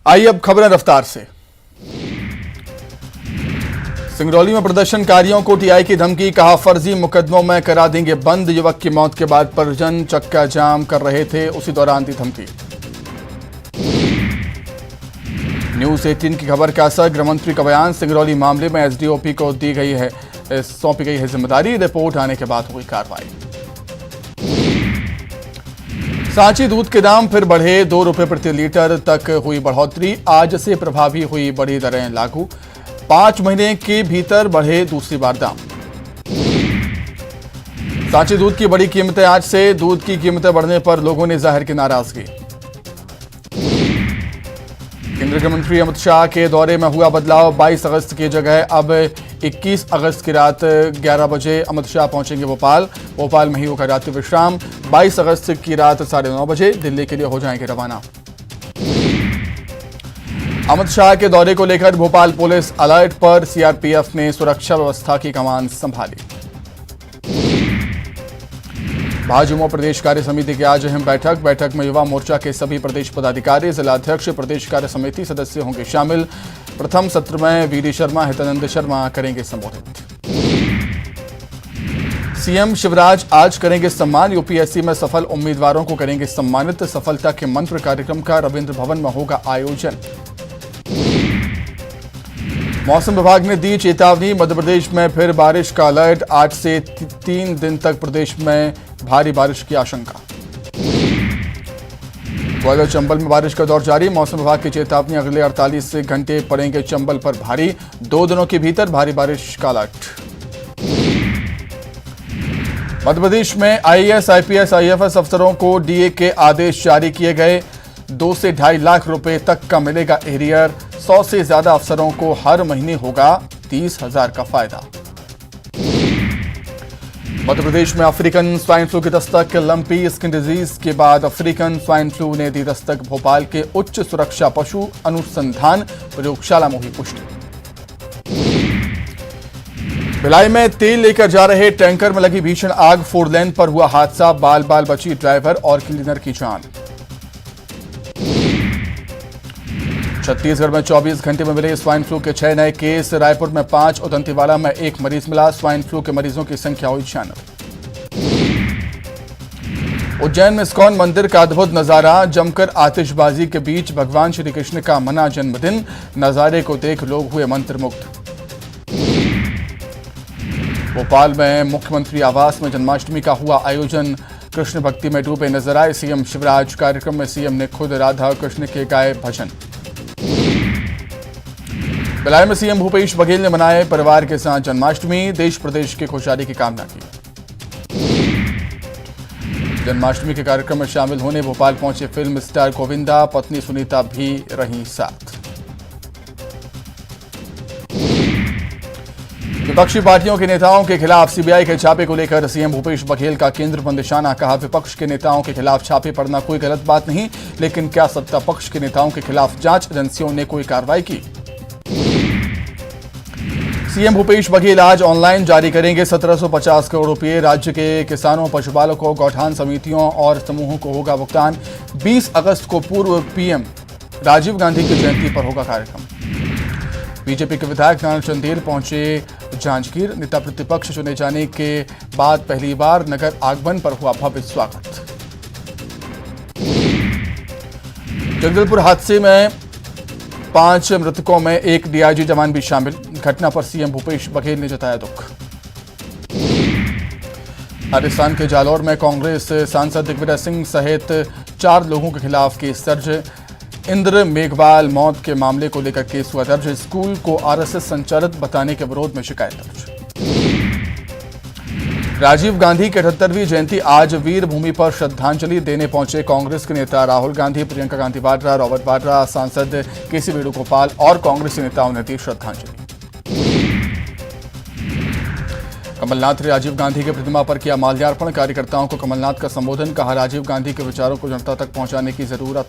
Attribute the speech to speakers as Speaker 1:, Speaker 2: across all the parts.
Speaker 1: आइए अब खबरें रफ्तार से। सिंगरौली में प्रदर्शनकारियों को टीआई की धमकी, कहा फर्जी मुकदमों में करा देंगे बंद। युवक की मौत के बाद परिजन चक्का जाम कर रहे थे, उसी दौरान दी धमकी। न्यूज 18 की खबर का असर, गृहमंत्री का बयान, सिंगरौली मामले में एसडीओपी को सौंपी गई है जिम्मेदारी, रिपोर्ट आने के बाद हुई कार्रवाई। सांची दूध के दाम फिर बढ़े, 2 रुपए प्रति लीटर तक हुई बढ़ोतरी, आज से प्रभावी हुई बड़ी दरें लागू, 5 महीने के भीतर बढ़े दूसरी बार दाम। सांची दूध की बड़ी कीमतें, आज से दूध की कीमतें बढ़ने पर लोगों ने जाहिर की नाराजगी। केंद्रीय गृह मंत्री अमित शाह के दौरे में हुआ बदलाव, 22 अगस्त की जगह अब 21 अगस्त की रात 11 बजे अमित शाह पहुंचेंगे भोपाल में ही होगा रात्रि विश्राम। 22 अगस्त की रात 9:30 बजे दिल्ली के लिए हो जाएंगे रवाना। अमित शाह के दौरे को लेकर भोपाल पुलिस अलर्ट पर, सीआरपीएफ ने सुरक्षा व्यवस्था की कमान संभाली। भाजपा प्रदेश कार्य समिति की आज अहम बैठक में युवा मोर्चा के सभी प्रदेश पदाधिकारी, जिलाध्यक्ष, प्रदेश कार्य समिति सदस्य होंगे शामिल। प्रथम सत्र में वीडी शर्मा, हितानंद शर्मा करेंगे संबोधित। सीएम शिवराज आज करेंगे सम्मान, यूपीएससी में सफल उम्मीदवारों को करेंगे सम्मानित। सफलता के मंत्र कार्यक्रम का रविंद्र भवन में होगा आयोजन। मौसम विभाग ने दी चेतावनी, मध्य प्रदेश में फिर बारिश का अलर्ट, 8 से 3 दिन तक प्रदेश में भारी बारिश की आशंका। ग्वालियर चंबल में बारिश का दौर जारी, मौसम विभाग की चेतावनी, अगले 48 घंटे पड़ेंगे चंबल पर भारी, 2 दिनों के भीतर भारी बारिश का अलर्ट। मध्य प्रदेश में आईएएस, आईपीएस, आईएफएस अफसरों को डीए के आदेश जारी किए गए, 2 से 2.5 लाख रुपए तक का मिलेगा एरियर, 100 से ज्यादा अफसरों को हर महीने होगा 30,000 का फायदा। मध्य प्रदेश में अफ्रीकन स्वाइन फ्लू की दस्तक, लंपी स्किन डिजीज के बाद अफ्रीकन स्वाइन फ्लू ने दी दस्तक, भोपाल के उच्च सुरक्षा पशु अनुसंधान प्रयोगशाला में हुई पुष्टि। भिलाई में तेल लेकर जा रहे टैंकर में लगी भीषण आग, 4 लेन पर हुआ हादसा, बाल बाल बची ड्राइवर और क्लीनर की जान। छत्तीसगढ़ में 24 घंटे में मिले स्वाइन फ्लू के 6 नए केस, रायपुर में 5 और दंतेवाड़ा में 1 मरीज मिला। स्वाइन फ्लू के मरीजों की संख्या हुई 96। उज्जैन में इस्कॉन मंदिर का अद्भुत नजारा, जमकर आतिशबाजी के बीच भगवान श्री कृष्ण का मना जन्मदिन, नजारे को देख लोग हुए मंत्रमुग्ध। भोपाल में मुख्यमंत्री आवास में जन्माष्टमी का हुआ आयोजन, कृष्ण भक्ति में डूबे नजर आए सीएम शिवराज, कार्यक्रम में सीएम ने खुद राधा कृष्ण के गाए भजन। भिलाई में सीएम भूपेश बघेल ने मनाए परिवार के साथ जन्माष्टमी, देश प्रदेश की खुशहाली की कामना की। जन्माष्टमी के कार्यक्रम में शामिल होने भोपाल पहुंचे फिल्म स्टार गोविंदा, पत्नी सुनीता भी रही साथ। विपक्षी पार्टियों के नेताओं के खिलाफ सीबीआई के छापे को लेकर सीएम भूपेश बघेल का केंद्र पर निशाना, कहा विपक्ष के नेताओं के खिलाफ छापे पड़ना कोई गलत बात नहीं, लेकिन क्या सत्ता पक्ष के नेताओं के खिलाफ जांच एजेंसियों ने कोई कार्रवाई की? सीएम भूपेश बघेल आज ऑनलाइन जारी करेंगे 1750 करोड़ रुपए, राज्य के किसानों, पशुपालकों, गौठान समितियों और समूहों को होगा भुगतान। 20 अगस्त को पूर्व पीएम राजीव गांधी की जयंती पर होगा कार्यक्रम। बीजेपी के विधायक नारायण चंदेल पहुंचे जांजगीर, नेता प्रतिपक्ष चुने जाने के बाद पहली बार नगर आगमन पर हुआ भव्य स्वागत। जगदलपुर हादसे में 5 मृतकों में 1 डीआईजी जवान भी शामिल, घटना पर सीएम भूपेश बघेल ने जताया दुख। राजस्थान के जालौर में कांग्रेस सांसद दिग्विजय सिंह सहित 4 लोगों के खिलाफ केस दर्ज, इंद्र मेघवाल मौत के मामले को लेकर केस हुआ दर्ज, स्कूल को आरएसएस संचालित बताने के विरोध में शिकायत दर्ज। राजीव गांधी की 78वीं जयंती, आज वीर भूमि पर श्रद्धांजलि देने पहुंचे कांग्रेस के नेता राहुल गांधी, प्रियंका गांधी वाड्रा, रॉबर्ट वाड्रा, सांसद केसी वेणुगोपाल और कांग्रेसी नेताओं ने दी श्रद्धांजलि। कमलनाथ ने राजीव गांधी की प्रतिमा पर किया माल्यार्पण, कार्यकर्ताओं को कमलनाथ का संबोधन, कहा राजीव गांधी के विचारों को जनता तक पहुंचाने की जरूरत।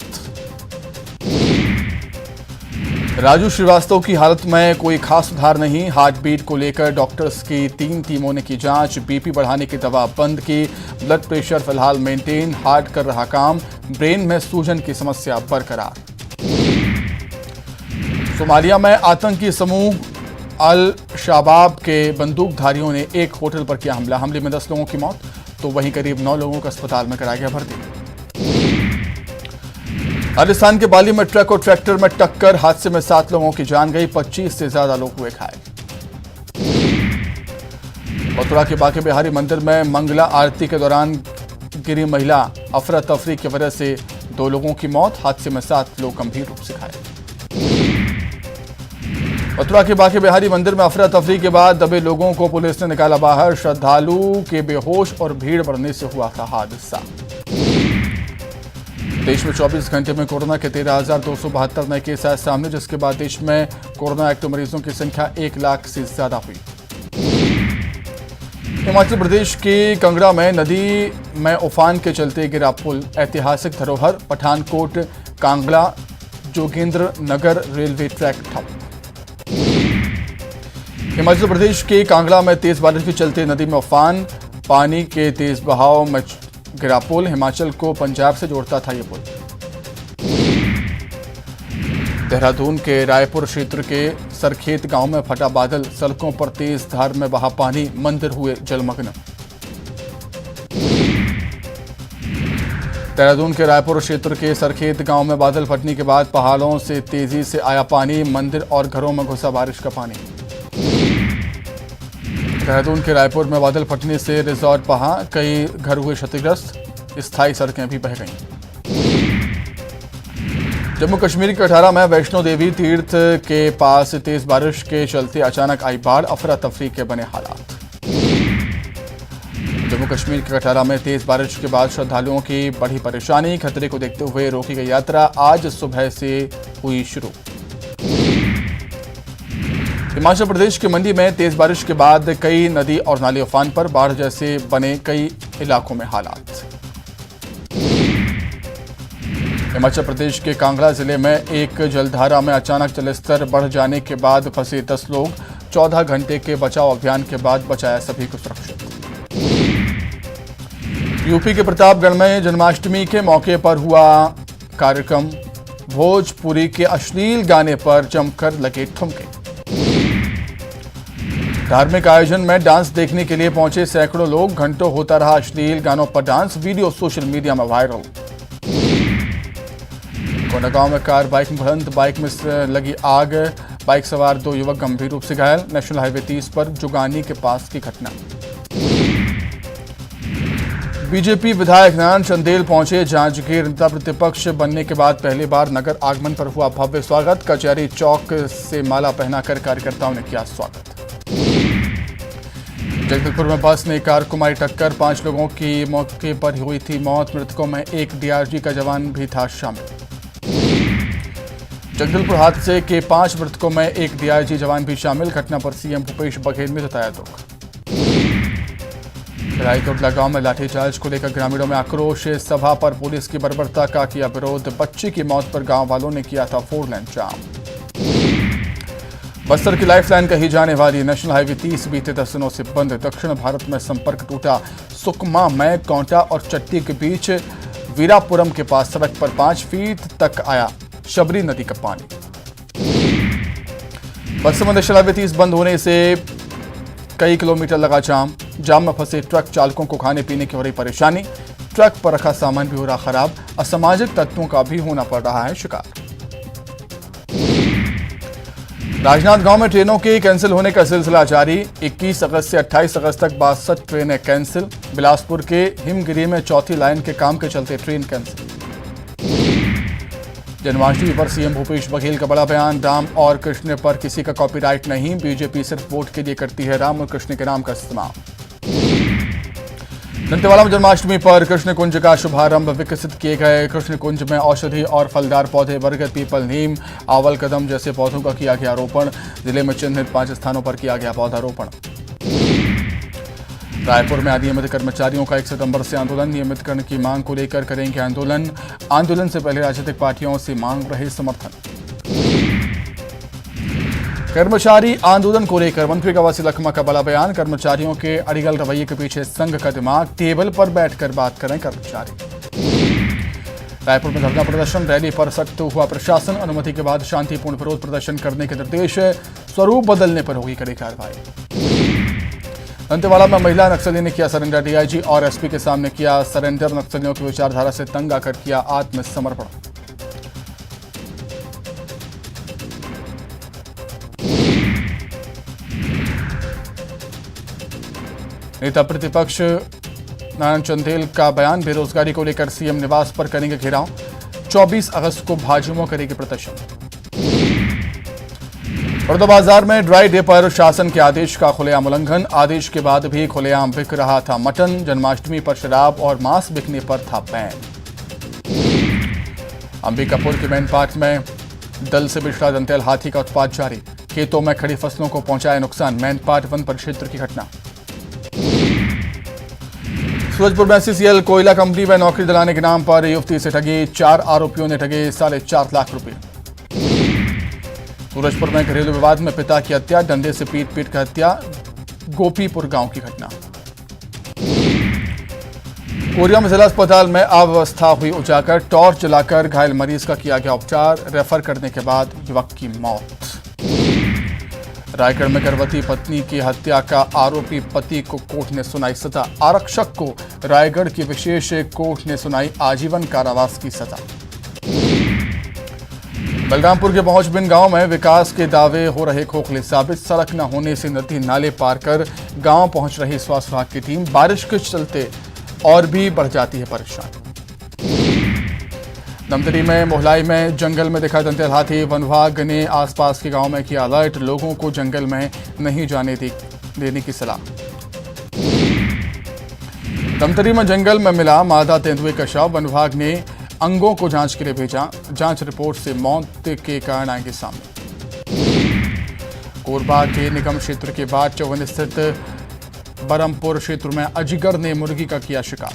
Speaker 1: राजू श्रीवास्तव की हालत में कोई खास सुधार नहीं, हार्ट बीट को लेकर डॉक्टर्स की 3 टीमों ने की जांच, बीपी बढ़ाने की दवा बंद की, ब्लड प्रेशर फिलहाल मेंटेन, हार्ट कर रहा काम, ब्रेन में सूजन की समस्या बरकरार। सोमालिया में आतंकी समूह अल शाबाब के बंदूकधारियों ने एक होटल पर किया हमला। हमले में 10 लोगों की मौत तो वहीं करीब 9 लोगों को अस्पताल में कराया गया भर्ती। राजस्थान के बाली में ट्रक और ट्रैक्टर में टक्कर, हादसे में 7 लोगों की जान गई, 25 से ज्यादा लोग हुए घायल। मथुरा के बांके बिहारी मंदिर में मंगला आरती के दौरान गिरी महिला, अफरा तफरी की वजह से 2 लोगों की मौत, हादसे में 7 लोग गंभीर रूप से घायल। मथुरा के बांके बिहारी मंदिर में अफरा तफरी के बाद दबे लोगों को पुलिस ने निकाला बाहर। श्रद्धालु के बेहोश और भीड़ बढ़ने से हुआ था हादसा। देश में 24 घंटे में कोरोना के 13,272 नए केस आए सामने, जिसके बाद देश में कोरोना एक्टिव मरीजों की संख्या 1 लाख से ज्यादा हुई। हिमाचल प्रदेश के कांगड़ा में नदी में उफान के चलते गिरा पुल, ऐतिहासिक धरोहर। पठानकोट कांगड़ा जोगिंद्र नगर रेलवे ट्रैक ठप। हिमाचल प्रदेश के कांगड़ा में तेज बारिश के चलते नदी में उफान, पानी के तेज बहाव में गिरा पुल। हिमाचल को पंजाब से जोड़ता था ये पुल। देहरादून के रायपुर क्षेत्र के सरखेत गांव में फटा बादल, सड़कों पर तेज धार में बहा पानी, मंदिर हुए जलमग्न। देहरादून के रायपुर क्षेत्र के सरखेत गांव में बादल फटने के बाद पहाड़ों से तेजी से आया पानी, मंदिर और घरों में घुसा बारिश का पानी। देहरादून के रायपुर में बादल फटने से रिजॉर्ट बहा, कई घर हुए क्षतिग्रस्त, स्थायी सड़कें भी बह गईं। जम्मू कश्मीर के कटहरा में वैष्णो देवी तीर्थ के पास तेज बारिश के चलते अचानक आई बाढ़, अफरा तफरी के बने हालात। जम्मू कश्मीर के कटहरा में तेज बारिश के बाद श्रद्धालुओं की बढ़ी परेशानी, खतरे को देखते हुए रोकी गई यात्रा आज सुबह से हुई शुरू। हिमाचल प्रदेश के मंडी में तेज बारिश के बाद कई नदी और नाले उफान पर, बाढ़ जैसे बने कई इलाकों में हालात। हिमाचल प्रदेश के कांगड़ा जिले में एक जलधारा में अचानक जलस्तर बढ़ जाने के बाद फंसे 10 लोग, 14 घंटे के बचाव अभियान के बाद बचाया सभी को सुरक्षित। यूपी के प्रतापगढ़ में जन्माष्टमी के मौके पर हुआ कार्यक्रम, भोजपुरी के अश्लील गाने पर जमकर लगे ठुमके। धार्मिक आयोजन में डांस देखने के लिए पहुंचे सैकड़ों लोग, घंटों होता रहा अश्लील गानों पर डांस, वीडियो सोशल मीडिया में वायरल। कोंडागांव में कार बाइक में भिड़ंत, बाइक में लगी आग, बाइक सवार 2 युवक गंभीर रूप से घायल। नेशनल हाईवे 30 पर जुगानी के पास की घटना। बीजेपी विधायक नारायण चंदेल पहुंचे जांजगीर, नेता प्रतिपक्ष बनने के बाद पहली बार नगर आगमन पर हुआ भव्य स्वागत, कचहरी चौक से माला पहनाकर कार्यकर्ताओं ने किया स्वागत। जगदलपुर में बस ने कार को मारी टक्कर, 5 लोगों की मौके पर हुई थी मौत, मृतकों में एक डीआरजी का जवान भी था शामिल। जगदलपुर हादसे के 5 मृतकों में एक डीआरजी जवान भी शामिल, घटना पर सीएम भूपेश बघेल ने जताया दुख। रायकोटला गांव में लाठीचार्ज को लेकर ग्रामीणों में आक्रोश, सभा पर पुलिस की बर्बरता का किया विरोध, बच्ची की मौत पर गांव वालों ने किया था 4 लेन जाम। बस्तर की लाइफलाइन कही जाने वाली नेशनल हाईवे 30 बीते 10 दिनों से बंद, दक्षिण भारत में संपर्क टूटा। सुकमा में कोंटा और चट्टी के बीच वीरापुरम के पास सड़क पर 5 फीट तक आया शबरी नदी का पानी। बस्तर में नेशनल हाईवे 30 बंद होने से कई किलोमीटर लगा जाम, जाम में फंसे ट्रक चालकों को खाने पीने की हो रही परेशानी, ट्रक पर रखा सामान भी हो रहा खराब, असामाजिक तत्वों का भी होना पड़ रहा है शिकार। राजनांदगांव में ट्रेनों के कैंसिल होने का सिलसिला जारी, 21 अगस्त से 28 अगस्त तक 62 ट्रेनें कैंसिल। बिलासपुर के हिमगिरी में चौथी लाइन के काम के चलते ट्रेन कैंसिल। जन्माष्टमी पर सीएम भूपेश बघेल का बड़ा बयान, राम और कृष्ण पर किसी का कॉपीराइट नहीं, बीजेपी सिर्फ वोट के लिए करती है राम और कृष्ण के नाम का इस्तेमाल। दंतेवाड़ा में जन्माष्टमी पर कृष्ण कुंज का शुभारंभ, विकसित किए गए कृष्ण कुंज में औषधि और फलदार पौधे, बरगद, पीपल, नीम, आवल, कदम जैसे पौधों का किया गया रोपण। जिले में चिन्हित 5 स्थानों पर किया गया पौधारोपण। रायपुर में अनियमित कर्मचारियों का 1 सितंबर से आंदोलन, नियमितकरण की मांग को लेकर करेंगे आंदोलन। आंदोलन से पहले राजनीतिक पार्टियों से मांग रहे समर्थन। कर्मचारी आंदोलन को लेकर मंत्री कवासी लखमा का बड़ा बयान, कर्मचारियों के अड़िगल रवैये के पीछे संघ का दिमाग, टेबल पर बैठकर बात करें कर्मचारी। रायपुर में धरना प्रदर्शन, रैली पर सख्त हुआ प्रशासन, अनुमति के बाद शांतिपूर्ण विरोध प्रदर्शन करने के निर्देश, स्वरूप बदलने पर होगी कड़ी कार्रवाई। दंतेवाड़ा में महिला नक्सली ने किया सरेंडर, डीआईजी और एसपी के सामने किया सरेंडर, नक्सलियों की विचारधारा से तंग आकर किया आत्मसमर्पण। नेता प्रतिपक्ष नारायण चंदेल का बयान, बेरोजगारी को लेकर सीएम निवास पर करेंगे घेराव, 24 अगस्त को भाजपा करेगी प्रदर्शन। बड़ौदा में ड्राई डे पर शासन के आदेश का खुलेआम उल्लंघन, आदेश के बाद भी खुलेआम बिक रहा था मटन, जन्माष्टमी पर शराब और मांस बिकने पर था बैन। अंबिकापुर के मैन पार्क में दल से बिछड़ा दंतेल हाथी का उत्पात जारी, खेतों में खड़ी फसलों को पहुंचाया नुकसान, मैन पार्क वन परिक्षेत्र की घटना। सूरजपुर में सीसीएल कोयला कंपनी में नौकरी दिलाने के नाम पर युवती से ठगी, 4 आरोपियों ने ठगे 4.5 लाख रुपए। सूरजपुर में घरेलू विवाद में पिता की हत्या, डंडे से पीट पीट कर हत्या, गोपीपुर गांव की घटना। कोरिया में जिला अस्पताल में अव्यवस्था हुई उजागर, टॉर्च जलाकर घायल मरीज का किया गया उपचार, रेफर करने के बाद युवक की मौत। रायगढ़ में गर्भवती पत्नी की हत्या का आरोपी पति को कोर्ट ने सुनाई सजा, आरक्षक को रायगढ़ की विशेष कोर्ट ने सुनाई आजीवन कारावास की सजा। बलरामपुर के पहुंचबिन गांव में विकास के दावे हो रहे खोखले साबित, सड़क न होने से नदी नाले पार कर गांव पहुंच रही स्वास्थ्य विभाग की टीम, बारिश के चलते और भी बढ़ जाती है परेशानी। धमतरी में मोहलाई में जंगल में दिखा दंतेल हाथी, वन विभाग ने आसपास के गांव में किया अलर्ट, लोगों को जंगल में नहीं जाने देने की सलाह। धमतरी में जंगल में मिला मादा तेंदुए का शव, वन विभाग ने अंगों को जांच के लिए भेजा, जांच रिपोर्ट से मौत के कारण आएंगे सामने। कोरबा के निगम क्षेत्र के बाद चौवन स्थित बरमपुर क्षेत्र में अजगर ने मुर्गी का किया शिकार।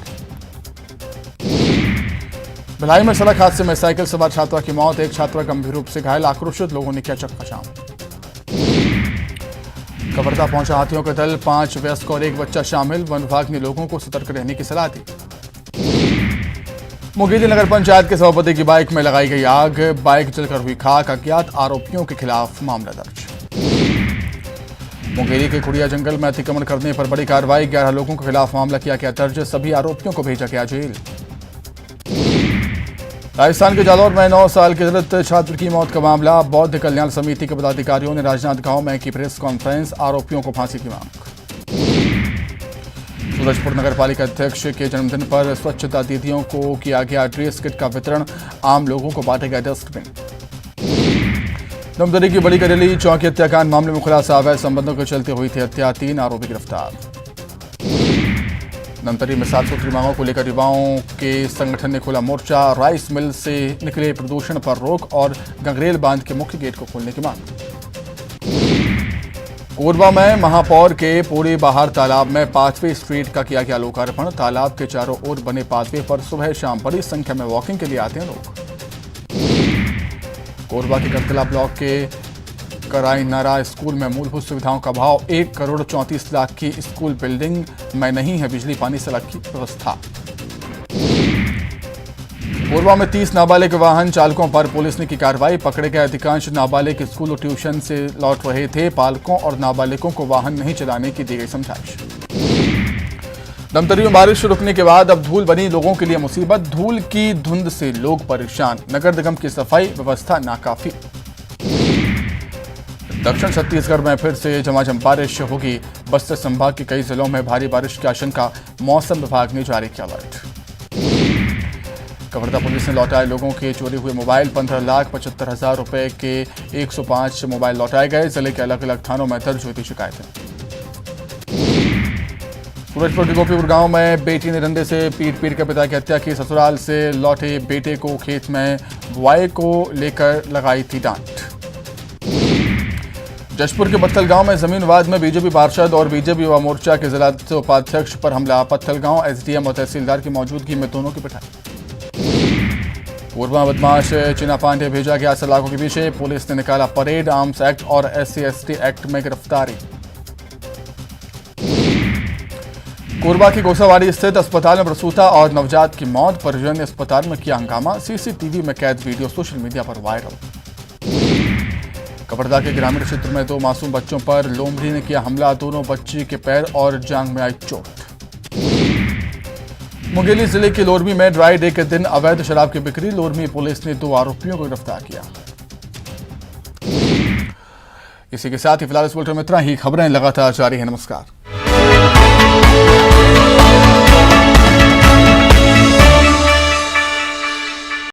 Speaker 1: भिलाई में सड़क हादसे में साइकिल सवार छात्रा की मौत, एक छात्रा गंभीर रूप से घायल, आक्रोशित लोगों ने किया चक्काजाम। कवर्धा पहुंचा हाथियों का दल, 5 वयस्क और 1 बच्चा शामिल, वन विभाग ने लोगों को सतर्क रहने की सलाह दी। मुंगेली नगर पंचायत के सभापति की बाइक में लगाई गई आग, बाइक जलकर हुई खाक, अज्ञात आरोपियों के खिलाफ मामला दर्ज। मुंगेली के खुड़िया जंगल में अतिक्रमण करने पर बड़ी कार्रवाई, 11 लोगों के खिलाफ मामला किया गया दर्ज, सभी आरोपियों को भेजा गया जेल। राजस्थान के जालौर में 9 साल के दलित छात्र की मौत का मामला, बौद्ध कल्याण समिति के पदाधिकारियों ने राजनांदगांव में की प्रेस कॉन्फ्रेंस, आरोपियों को फांसी की मांग। सूरजपुर नगर पालिका अध्यक्ष के जन्मदिन पर स्वच्छता दीदियों को किया गया ड्रेस किट का वितरण, आम लोगों को बांटे गए डस्टबिन। धमतरी की बड़ी करेली चौकी हत्याकांड मामले में खुलासा, अवैध संबंधों के चलते हुई थी हत्या, 3 आरोपी गिरफ्तार। धमतरी में 7 सूत्री मांगों को लेकर युवाओं के संगठन ने खोला मोर्चा, राइस मिल से निकले प्रदूषण पर रोक और गंगरेल बांध के मुख्य गेट को खोलने की मांग। कोरबा में महापौर के पूरी बाहर तालाब में 5वीं स्ट्रीट का किया गया लोकार्पण, तालाब के चारों ओर बने पाथवे पर सुबह शाम बड़ी संख्या में वॉकिंग के लिए आते हैं लोग। कोरबा के करतला ब्लॉक के कराईनारा स्कूल में मूलभूत सुविधाओं का अभाव, 1 करोड़ 34 लाख की स्कूल बिल्डिंग में नहीं है बिजली पानी सड़क की व्यवस्था। कोरबा में 30 नाबालिग वाहन चालकों पर पुलिस ने की कार्रवाई, पकड़े गए अधिकांश नाबालिग स्कूल और ट्यूशन से लौट रहे थे, पालकों और नाबालिगों को वाहन नहीं चलाने की दी गई समझाइश। धमतरी में बारिश रुकने के बाद अब धूल बनी लोगों के लिए मुसीबत, धूल की धुंध से लोग परेशान, नगर निगम की सफाई व्यवस्था नाकाफी। दक्षिण छत्तीसगढ़ में फिर से झमाझम बारिश होगी, बस्तर संभाग के कई जिलों में भारी बारिश की आशंका, मौसम विभाग ने जारी किया अलर्ट। कवर्धा पुलिस ने लौटाए लोगों के चोरी हुए मोबाइल, 15,75,000 रुपए के 105 मोबाइल लौटाए गए, जिले के अलग अलग थानों में दर्ज हुई थी शिकायतें। सूरजपुर के गोपीपुर गांव में बेटी ने डंडे से पीट पीट कर पिता की हत्या की, ससुराल से लौटे बेटे को खेत में बुआई को लेकर लगाई थी डांट। जशपुर के पत्थल गांव में जमीन विवाद में बीजेपी पार्षद और बीजेपी युवा मोर्चा के जिला उपाध्यक्ष पर हमला, पत्थल गांव एसडीएम और तहसीलदार की मौजूदगी में दोनों की पिटाई। कोरबा बदमाश चीना पांडे भेजा गया सलाखों के पीछे, पुलिस ने निकाला परेड, आर्म्स एक्ट और SC/ST एक्ट में गिरफ्तारी। कोरबा की गोसावाड़ी स्थित अस्पताल में प्रसूता और नवजात की मौत, परिजन ने अस्पताल में किया हंगामा, सीसीटीवी में कैद वीडियो सोशल मीडिया पर वायरल। कपड़दा के ग्रामीण क्षेत्र में 2 मासूम बच्चों पर लोमड़ी ने किया हमला, दोनों बच्ची के पैर और जांघ में आई चोट। मुंगेली जिले के लोरमी में ड्राई डे के दिन अवैध शराब की बिक्री, लोरमी पुलिस ने 2 आरोपियों को गिरफ्तार किया। इसी के साथ ही फिलहाल इस बुलेटिन में इतना ही। खबरें लगातार जारी है। नमस्कार।